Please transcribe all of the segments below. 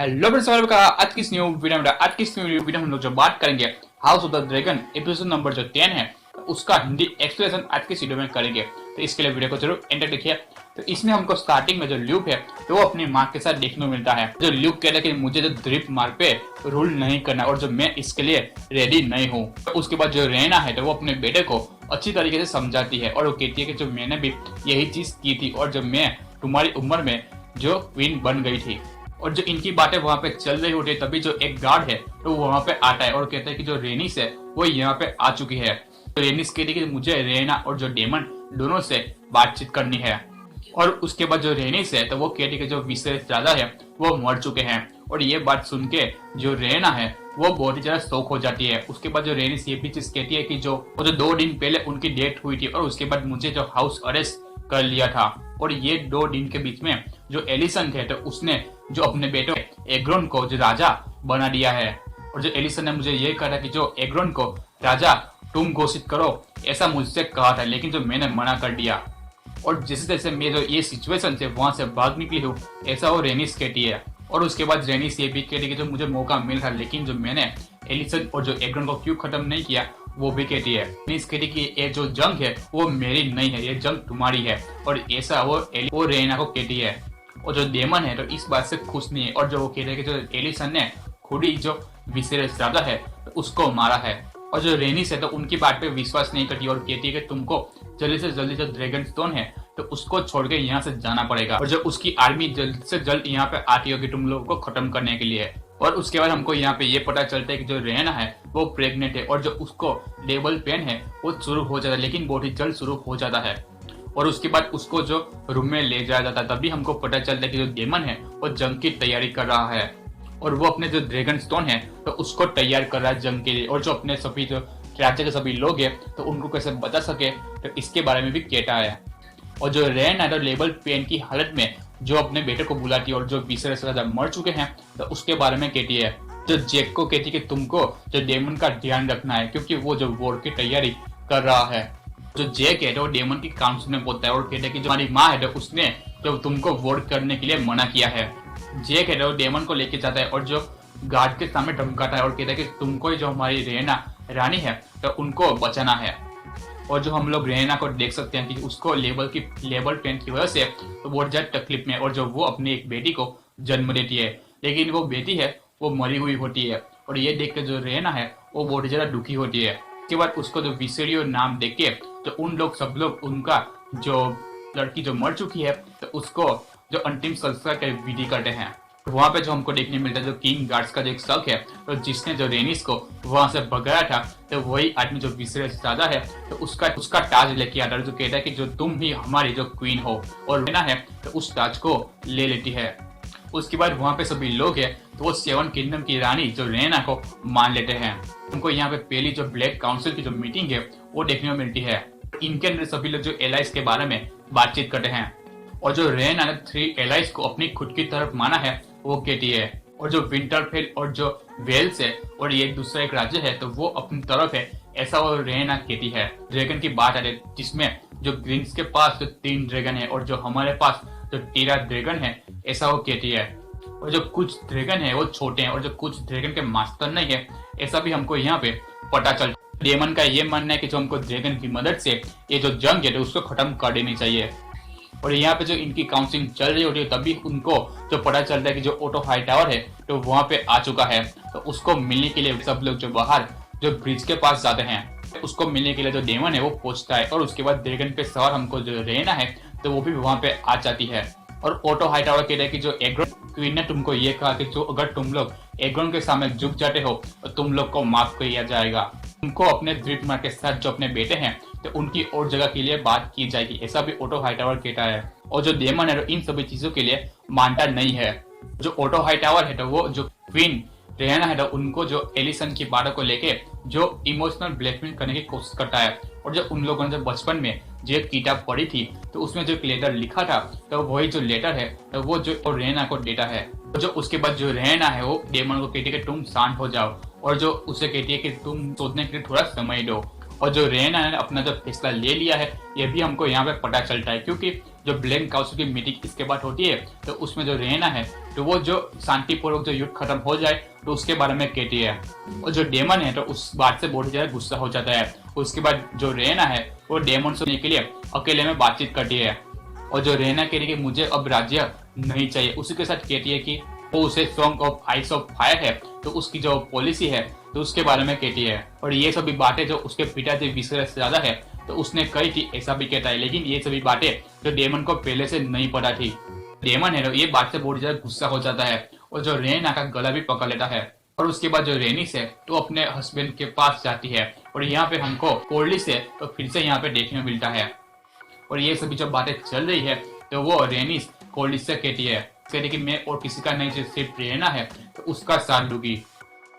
Hello friends, स्वागत है आपका आज की इस न्यू वीडियो में। आज की इस न्यू वीडियो में हम लोग जो बात करेंगे house of the dragon episode number जो 10 है उसका हिंदी एक्सप्लेनेशन आज की इस वीडियो में करेंगे। तो इसके लिए वीडियो को जरूर एंड तक देखिए। तो इसमें हमको स्टार्टिंग में जो ल्यूक है तो वो अपनी माँ के साथ देखने को मिलता है। जो ल्यूक कहता है कि मुझे जो ड्रिप मार्क पे रूल नहीं करना और जो मैं इसके लिए रेडी नहीं हूँ। तो उसके बाद जो रेना है तो वो अपने बेटे को अच्छी तरीके से समझाती है और वो कहती है कि जो मैंने भी यही चीज की थी और जब मैं तुम्हारी उम्र में जो क्वीन बन गई थी। और जो इनकी बातें वहां पे चल रही होती है तभी जो एक गार्ड है तो वहां पे आता है और कहता है कि जो रेनिस है वो यहाँ पे आ चुकी है। तो रेनिस कहती है कि मुझे रेना और जो डेमन दोनों से बातचीत करनी है। और उसके बाद जो रेनिस है तो वो कहती है कि जो विशेष राजा है वो मर चुके हैं। और ये बात सुन के जो रेना है वो बहुत ही ज्यादा शौक हो जाती है। उसके बाद जो रेनिस ये भी चीज कहती है कि जो 2 दिन पहले उनकी डेथ हुई थी और उसके बाद मुझे जो हाउस अरेस्ट कर लिया था और ये 2 दिन के बीच में जो एलिसन थे तो उसने जो अपने बेटे एग्रोन को जो राजा बना दिया है। और जो एलिसन ने मुझे ये कहा कि जो एग्रोन को राजा तुम घोषित करो ऐसा मुझसे कहा था, लेकिन जो मैंने मना कर दिया। और जैसे जैसे मैं जो ये सिचुएशन से वहां से भाग निकली हूँ ऐसा वो रेनिस कहती है। और उसके बाद रेनिस ये भी कहती है कि जो मुझे मौका मिल रहा लेकिन जो मैंने एलिसन और जो एग्रोन को क्यों खत्म नहीं किया वो भी कहती है। रेनिस कहती कि ये जो जंग है वो मेरी नहीं है, ये जंग तुम्हारी है। और ऐसा वो रेना को कहती है। और जो डेमन है तो इस बात से खुश नहीं है और जो वो कहते हैं कि जो एलिसन ने खुद ही जो विशेष राजा है तो उसको मारा है। और जो रेनिस है तो उनकी बात पे विश्वास नहीं करती और कहती है कि तुमको जल्दी से जल्दी जो ड्रैगन स्टोन है तो उसको छोड़ के यहाँ से जाना पड़ेगा और जो उसकी आर्मी जल्द से जल्द यहाँ पे आती होगी तुम लोगों को खत्म करने के लिए। और उसके बाद हमको यहाँ पे ये पता चलता है कि जो रेना है वो प्रेग्नेंट है और जो उसको लेबल पेन है वो शुरू हो जाता है, लेकिन बहुत ही जल्द शुरू हो जाता है। और उसके बाद उसको जो रूम में ले जाया जाता है तभी हमको पता चलता है कि जो डेमन है वो जंग की तैयारी कर रहा है और वो अपने जो ड्रैगन स्टोन है तो उसको तैयार कर रहा है जंग के लिए। और जो अपने सभी जो राज्य के सभी लोग हैं तो उनको कैसे बचा सके तो इसके बारे में भी कहता है। और जो रेन है तो लेबल पेन की हालत में जो अपने बेटे को बुलाती है और जो विशेष राजा मर चुके हैं तो उसके बारे में कहती है। जो जैक को कहती है कि तुमको जो डेमन का ध्यान रखना है क्योंकि वो जो वॉर की तैयारी कर रहा है। जो जैक है तो डेमन की काउंसिल में बोलता है और कहता है कि जो हमारी माँ है तो उसने तो तुमको वोट करने के लिए मना किया है। जैक है तो डेमन को लेके जाता है और जो गार्ड के सामने धमकाता है और कहता है कि तुमको जो हमारी रेना रानी है तो उनको बचाना है। और जो हम लोग रेना को देख सकते हैं कि उसको लेबल पेन की वजह से तो बहुत ज्यादा तकलीफ में और जो वो अपनी एक बेटी को जन्म देती है, लेकिन वो बेटी है वो मरी हुई होती है। और ये देख के जो रेना है वो बहुत ज्यादा दुखी होती है। उसके बाद उसको जो विसेरियो नाम देख के तो उन लोग सब लोग उनका जो लड़की जो मर चुकी है तो उसको जो अंतिम संस्कार के विधि करते हैं। वहां पे जो हमको देखने मिलता है जो किंग गार्ड्स का जो एक शक है तो जिसने जो रेनिस को वहां से भगाया था तो वही आदमी जो विशेष राजा है तो उसका ताज लेके आता है जो कहता है कि जो तुम ही हमारी जो क्वीन हो। और रेना है तो उस ताज को ले लेती है। उसके बाद वहां पे सभी लोग हैं तो वो 7 किंगडम की रानी जो रेना को मान लेते हैं। उनको यहाँ पे पहली जो ब्लैक काउंसिल की जो मीटिंग है वो देखने को मिलती है। इनके अंदर सभी लोग जो एलाइज के बारे में बातचीत करते हैं और जो रेना ने 3 एलाइज को अपनी खुद की तरफ माना है वो कहती है। और जो विंटरफेल और जो वेल्स है और ये दूसरा एक राज्य है तो वो अपनी तरफ है ऐसा वो रेना कहती है। ड्रैगन की बात आती है जिसमें जो ग्रीन्स के पास जो 3 ड्रैगन है और जो हमारे पास जो 13 ड्रैगन है ऐसा वो कहती है। और जो कुछ ड्रैगन है वो छोटे हैं और जो कुछ ड्रैगन के मास्टर नहीं है ऐसा भी हमको यहाँ पे पता चलता है। डेमन का ये मानना है कि जो हमको ड्रैगन की मदद से ये जो जंग है तो उसको खत्म कर देनी चाहिए। और यहाँ पे जो इनकी काउंसिलिंग चल रही होती है तभी उनको जो पता चलता है कि जो ऑटो हाई टावर है तो वहां पे आ चुका है। तो उसको मिलने के लिए सब लोग जो बाहर जो ब्रिज के पास जाते हैं उसको मिलने के लिए जो डेमन है वो पहुंचता है। और उसके बाद ड्रैगन पे सवार हमको जो रेना है तो वो भी वहां पे आ जाती है। और ऑटो हाई टावर कहता है कि जो एग्रोन क्वीन ने तुमको ये कहा कि जो अगर तुम लोग एग्रोन के सामने झुक जाते हो तो तुम लोग को माफ किया जाएगा। तुमको अपने द्वीप के साथ जो अपने बेटे हैं तो उनकी और जगह के लिए बात की जाएगी, ऐसा भी ऑटो हाई टावर कहता है। और जो डेमन है इन सभी चीजों के लिए मानता नहीं है। जो ऑटो हाई टावर है तो वो जो क्वीन रेना है तो उनको जो एलिसन की बातों को लेके जो इमोशनल ब्लैकमेल करने की कोशिश करता है। और जो उन लोगों ने जब बचपन में जो एक किताब पढ़ी थी तो उसमें जो एक लेटर लिखा था तो वही जो लेटर है तो वो जो रेना को देता है। तो जो उसके बाद जो रेना है वो डेमन को कहती है कि तुम शांत हो जाओ और जो उसे कहती है कि तुम सोचने के लिए थोड़ा समय दो। और जो रेना ने अपना जो फैसला ले लिया है ये भी हमको यहाँ पे पता चलता है क्योंकि जो ब्लैक काउंसिल की मीटिंग इसके बाद होती है तो उसमें जो रेना है तो वो जो शांतिपूर्वक जो युद्ध खत्म हो जाए तो उसके बारे में कहती है। और जो डेमन है तो उस बात से बहुत ज्यादा गुस्सा हो जाता है। उसके बाद जो रेना है वो डेमन से के लिए अकेले में बातचीत करती है। और जो रेना कह रही है कि मुझे अब राज्य नहीं चाहिए, उसी के साथ कहती है कि वो उसे song of ice of fire है तो उसकी जो पॉलिसी है तो उसके बारे में कहती है। और ये सभी बातें जो उसके पिताजी विसर्य से ज्यादा है तो उसने कही थी ऐसा भी कहता है, लेकिन ये सभी बातें जो डेमन को पहले से नहीं पता थी। डेमन है ये बात से बहुत ज्यादा गुस्सा हो जाता है और जो रेना का गला भी पकड़ लेता है। और उसके बाद जो रेनिस है तो अपने हस्बैंड के पास जाती है और यहाँ पे हमको कोर्लिस है तो फिर से यहाँ पे देखने को मिलता है। और ये सभी जब बातें चल रही है तो वो रेनिस कोर्लिस से कहती है कि मैं और किसी का नहीं, जो सिर्फ रेना है तो उसका साथ दूंगी।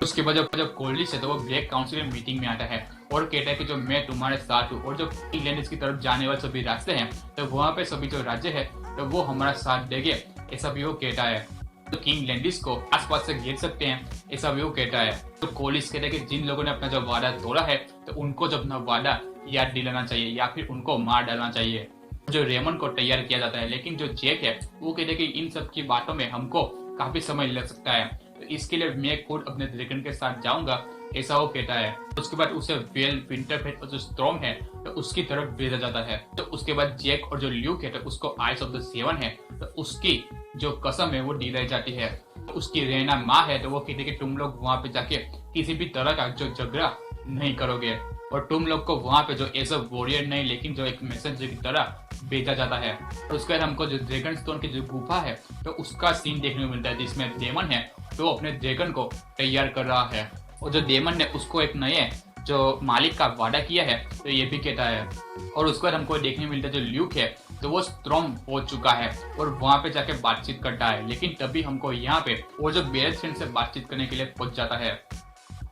उसके बाद जब कोर्लिस है तो वो ब्लैक काउंसिल मीटिंग में आता है और कहता है कि जो मैं तुम्हारे साथ हूँ और जो इंग्लैंड की तरफ जाने वाले सभी रास्ते हैं तो वहाँ पे सभी जो राज्य है तो वो हमारा साथ देंगे, ऐसा भी वो कहता है। तो किंग लैंडिस को आसपास से घेर सकते हैं, ऐसा भी वो कहता है। तो कोलिस कहता है कि जिन लोगों ने अपना जो वादा तोड़ा है तो उनको जो अपना वादा याद दिलाना चाहिए या फिर उनको मार डालना चाहिए। जो रेमन को तैयार किया जाता है, लेकिन जो जैक है वो कहते हैं कि इन सब की बातों में हमको काफी समय लग सकता है तो इसके लिए मैं खुद अपने ड्रैगन के साथ जाऊंगा, ऐसा वो कहता है। उसके बाद उसे वेल विंटरफेल और जो स्टॉर्म है तो उसकी तरफ भेजा जाता है। तो उसके बाद जैक और जो ल्यूक है तो उसको आइस ऑफ द सेवन है तो उसकी जो कसम है वो दिलाई जाती है। तो उसकी रेना माँ है तो वो कहती है कि तुम लोग वहाँ पे जाके किसी भी तरह का जो झगड़ा नहीं करोगे और तुम लोग को वहाँ पे जो एज अ वॉरियर नहीं लेकिन जो एक मैसेंजर की तरह भेजा जाता है। और उसके बाद हमको जो ड्रैगन स्टोन की जो गुफा है तो उसका सीन देखने को मिलता है जिसमें डेमन है तो अपने ड्रैगन को तैयार कर रहा है। और जो डेमन ने उसको एक नए जो मालिक का वादा किया है तो ये भी कहता है। और उसके बाद हमको देखने मिलता है जो ल्यूक है तो वो स्ट्रॉम पहुंच चुका है और वहां पे जाके बातचीत करता है, लेकिन तभी हमको यहाँ पे वो जो बेरथ फ्रेंड से बातचीत करने के लिए पहुंच जाता है।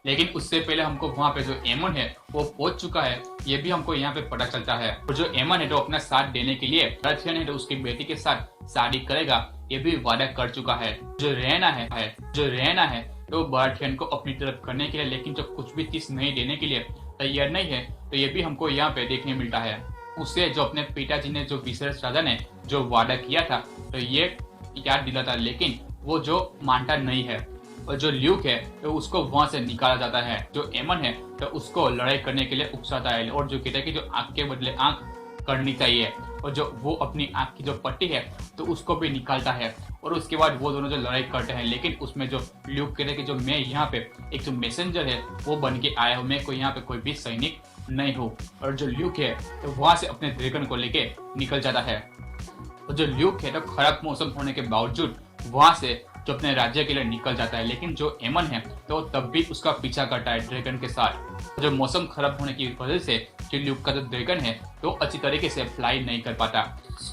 लेकिन उससे पहले हमको वहाँ पे जो एमन है वो पहुंच चुका है, ये भी हमको यहाँ पे पता चलता है। और जो एमन है तो अपना साथ देने के लिए बर्थन है तो उसकी बेटी के साथ शादी करेगा, ये भी वादा कर चुका है। जो रहना है तो बर्थन को अपनी तरफ करने के लिए लेकिन जो कुछ भी चीज नहीं देने के लिए तैयार नहीं है तो ये भी हमको यहाँ पे देखने मिलता है। उससे जो अपने पिताजी ने जो विसर्ज राजा ने जो वादा किया था तो ये याद दिलाता, लेकिन वो जो मानता नहीं है। और जो ल्यूक है तो उसको वहां से निकाला जाता है। जो एमन है तो उसको लड़ाई करने के लिए उकसाता है और जो कहता है कि जो आंख के बदले आंख करनी चाहिए और जो वो अपनी आंख की जो पट्टी है तो उसको भी निकालता है। और उसके बाद वो दोनों जो लड़ाई करते हैं, लेकिन उसमें जो ल्यूक कहते हैं कि जो मैं यहाँ पे एक जो मैसेंजर है वो बन के आया हूँ, मैं कोई यहाँ पे कोई भी सैनिक नहीं हूँ। और जो ल्यूक है तो वहां से अपने ड्रैगन को लेके निकल जाता है। और जो ल्यूक है तो खराब मौसम होने के बावजूद वहां से जो अपने राज्य के लिए निकल जाता है, लेकिन जो एमन है तो तब भी उसका पीछा करता है ड्रैगन के साथ। जो मौसम खराब होने की वजह से जो ल्यूक का जो ड्रैगन है तो अच्छी तरीके से फ्लाई नहीं कर पाता।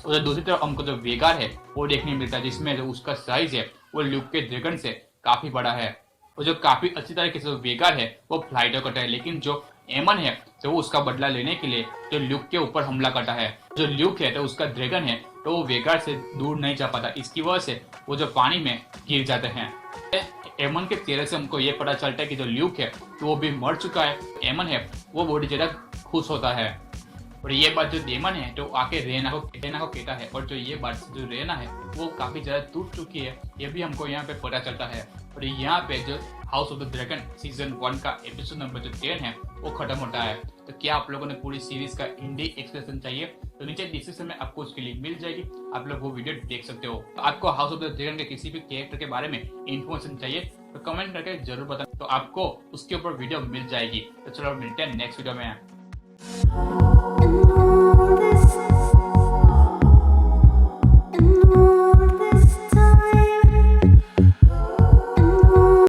और जो दूसरी तरफ हमको जो वेगार है वो देखने मिलता है जिसमें जो उसका साइज है वो ल्यूक के ड्रैगन से काफी बड़ा है। और जो काफी अच्छी तरीके से वेगार है वो फ्लाई तो करता है, लेकिन जो एमन है तो वो उसका बदला लेने के लिए जो ल्यूक के ऊपर हमला करता है। जो ल्यूक है तो उसका ड्रैगन है तो वो वेगार से दूर नहीं जा पाता, इसकी वजह से वो जो पानी में गिर जाते हैं। एमन के चेहरे से हमको ये पता चलता है कि जो ल्यूक है तो वो भी मर चुका है। एमन है वो बहुत ज्यादा खुश होता है। और ये बात जो डेमन है तो आके रेना को कहता है। और जो ये बात जो रेना है वो काफी ज्यादा टूट चुकी है, ये भी हमको यहाँ पे पता चलता है। और यहाँ पे जो house of the dragon season 1 का एपिसोड नंबर जो 10 है वो खत्म होता है। तो क्या आप लोगों ने पूरी सीरीज का हिंदी एक्सप्लेनेशन चाहिए तो नीचे डिस्क्रिप्शन में आपको उसकी लिंक मिल जाएगी, आप लोग वो वीडियो देख सकते हो। तो आपको हाउस ऑफ द ड्रैगन के किसी भी कैरेक्टर के बारे में इन्फॉर्मेशन चाहिए तो कमेंट करके जरूर बताना, तो आपको उसके ऊपर वीडियो मिल जाएगी। तो चलो मिलते हैं नेक्स्ट वीडियो में।